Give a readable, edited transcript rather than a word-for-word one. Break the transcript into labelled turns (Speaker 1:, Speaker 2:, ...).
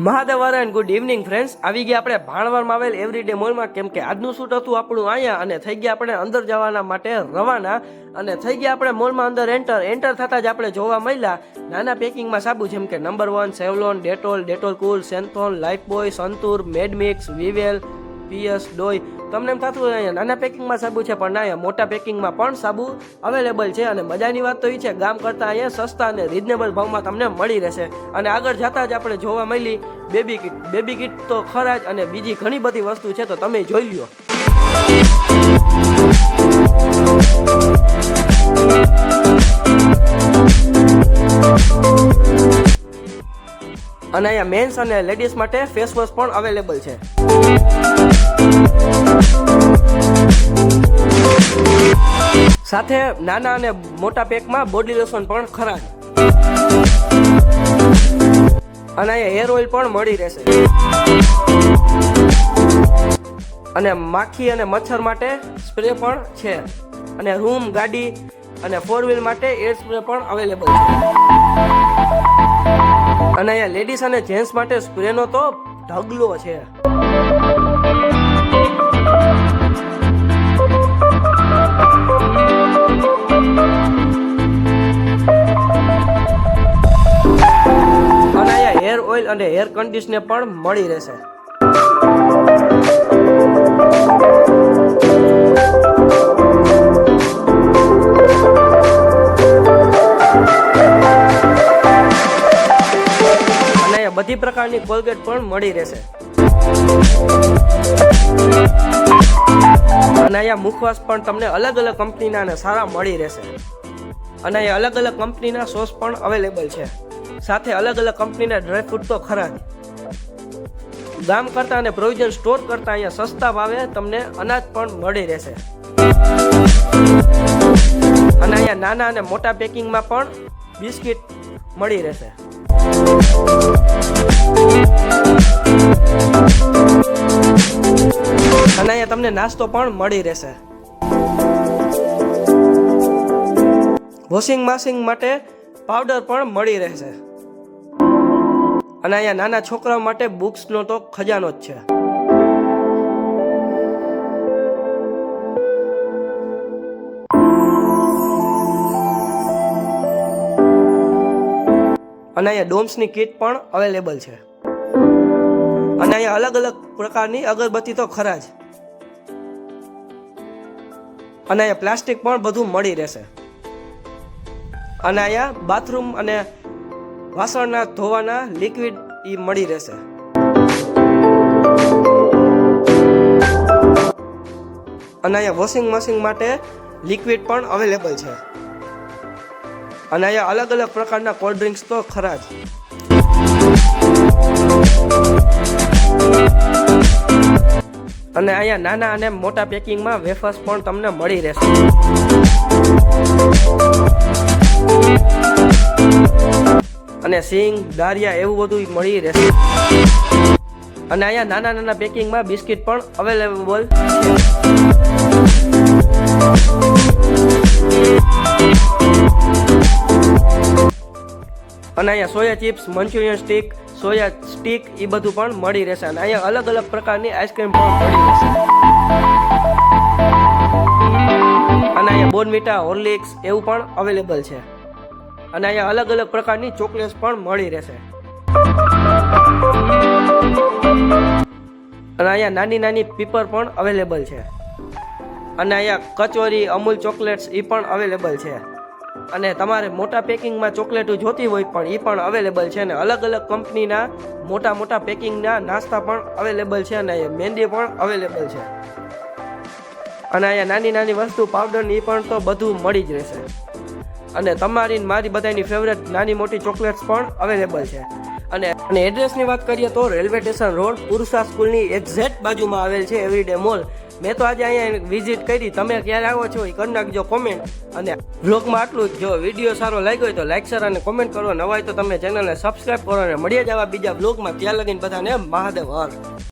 Speaker 1: મહાદેવર and good evening friends. આવી ગયા આપણે ભાણવરમાં આવેલ એવરીડે મોલમાં, કેમ કે આજનું શૂટ હતું આપણું અહીંયા, અને થઈ ગયા આપણે અંદર જવાના માટે રવાના, અને થઈ ગયા આપણે મોલમાં અંદર એન્ટર થતા જ આપણે જોવા મળ્યા નાના પેકિંગમાં સાબુ, જેમ કે નંબર 1, સેવલોન, ડેટોલ કુલ, સેન્થોન, લાઈફ બોય, સંતુર, મેડમિક્સ, વિવેલ, પીએસ, ડોય. તમને એમ થતું હોય અહીંયા નાના પેકિંગમાં સાબુ છે, પણ ના, અહીંયા મોટા પેકિંગમાં પણ સાબુ અવેલેબલ છે. અને મજાની વાત તો એ છે, ગામ કરતાં અહીંયા સસ્તા અને રિઝનેબલ ભાવમાં તમને મળી રહેશે. અને આગળ જતા જ આપણે જોવા મળી બેબી કિટ તો ખરા જ, અને બીજી ઘણી બધી વસ્તુ છે, તો તમે જોઈ લ્યો. અને અહીંયા મેન્સ અને લેડીઝ માટે ફેસ વોશ પણ અવેલેબલ છે. સાથે નાના અને મોટા પેકમાં બોડી લોશન પણ ખરા. અને અહીંયા હેર ઓઇલ પણ મળી રહેશે. અને માખી અને મચ્છર માટે સ્પ્રે પણ છે. અને રૂમ, ગાડી અને 4 વ્હીલ માટે એર સ્પ્રે પણ અવેલેબલ છે. અને અહીંયા લેડીઝ અને જેન્ટ્સ માટે સ્પ્રેનો તો ઢગલો છે. અને અહીંયા હેર ઓઇલ અને હેર કન્ડિશનર પણ મળી રહેશે. બધી પ્રકારની કોલગેટ પણ મળી રહેશે. અને અહીંયા મુખવાસ પણ તમને અલગ અલગ કંપનીના અને સારા મળી રહેશે. અને અહીંયા અલગ અલગ કંપનીના સોસ પણ અવેલેબલ છે. સાથે અલગ અલગ કંપનીના ડ્રાયફ્રૂટ તો ખરા જ. ગામ કરતા અને પ્રોવિઝન સ્ટોર કરતા અહીંયા સસ્તા ભાવે તમને અનાજ પણ મળી રહેશે. અને અહીંયા નાના અને મોટા પેકિંગમાં પણ બિસ્કિટ મળી રહેશે. અને અહીંયા તમને નાસ્તો પણ મળી રહેશે. વોશિંગ મશીન માટે પાવડર પણ મળી રહેશે. અને અહીંયા નાના છોકરાઓ માટે બુક્સનો તો ખજાનો જ છે. અને અહીંયા ડોમ્સની કીટ પણ અવેલેબલ છે. અને અહીંયા અલગ અલગ પ્રકારની અગરબત્તી તો ખરા જ. અને અહીંયા પ્લાસ્ટિક પણ બધું મળી રહેશે. અને અહીંયા બાથરૂમ અને વાસણના ધોવાના લિક્વિડ એ મળી રહેશે. અને અહીંયા વોશિંગ મશીન માટે લિક્વિડ પણ અવેલેબલ છે. અને અહીંયા અલગ અલગ પ્રકારના કોલ્ડ ડ્રિંક્સ તો ખરા જ. અને અહીંયા નાના અને મોટા પેકિંગમાં વેફર્સ પણ તમને મળી રહેશે. અને સિંગ, દારિયા એવું બધું મળી રહેશે. અને અહીંયા નાના નાના પેકિંગમાં બિસ્કિટ પણ અવેલેબલ છે. અને અહીંયા soya chips, Manchurian stick, soya stick એ બધું પણ મળી રહેશે. અને અહીંયા અલગ અલગ પ્રકારની આઈસ્ક્રીમ પણ મળી રહેશે. અને અહીંયા બોર્નવિટા, હોર્લિક્સ એવું પણ અવેલેબલ છે. અને અહીંયા અલગ અલગ પ્રકારની ચોકલેટ્સ પણ મળી રહેશે. અને અહીંયા નાની નાની પીપર પણ અવેલેબલ છે. અને અહીંયા કચોરી, અમૂલ ચોકલેટ્સ એ પણ અવેલેબલ છે. અને તમારે મોટા પેકિંગમાં ચોકલેટો જોતી હોય પણ એ પણ અવેલેબલ છે. અને અલગ અલગ કંપનીના મોટા પેકિંગના નાસ્તા પણ અવેલેબલ છે. અને મહેંદી પણ અવેલેબલ છે. અને અહીંયા નાની નાની વસ્તુ, પાવડર એ પણ તો બધું મળી જ રહેશે. અને તમારી મારી બધાની ફેવરેટ નાની મોટી ચોકલેટ્સ પણ અવેલેબલ છે. અને એડ્રેસની વાત કરીએ તો રેલવે સ્ટેશન રોડ, પુરુષા સ્કૂલની એક્ઝેક્ટ બાજુમાં આવેલ છે એવરીડે મોલ. મેં તો આજે અહીંયા વિઝિટ કરી. તમે ક્યારે આવો છો એ કરી નાખજો કોમેન્ટ. અને વ્લોગમાં આટલું જ. જો વિડીયો સારો લાગ્યો હોય તો લાઈક, શેર અને કોમેન્ટ કરો. નવા હોય તો તમે ચેનલને સબસ્ક્રાઈબ કરો. અને મળીએ જ આવા બીજા વ્લોગમાં. ત્યાં લગીને બધાને મહાદેવ હર.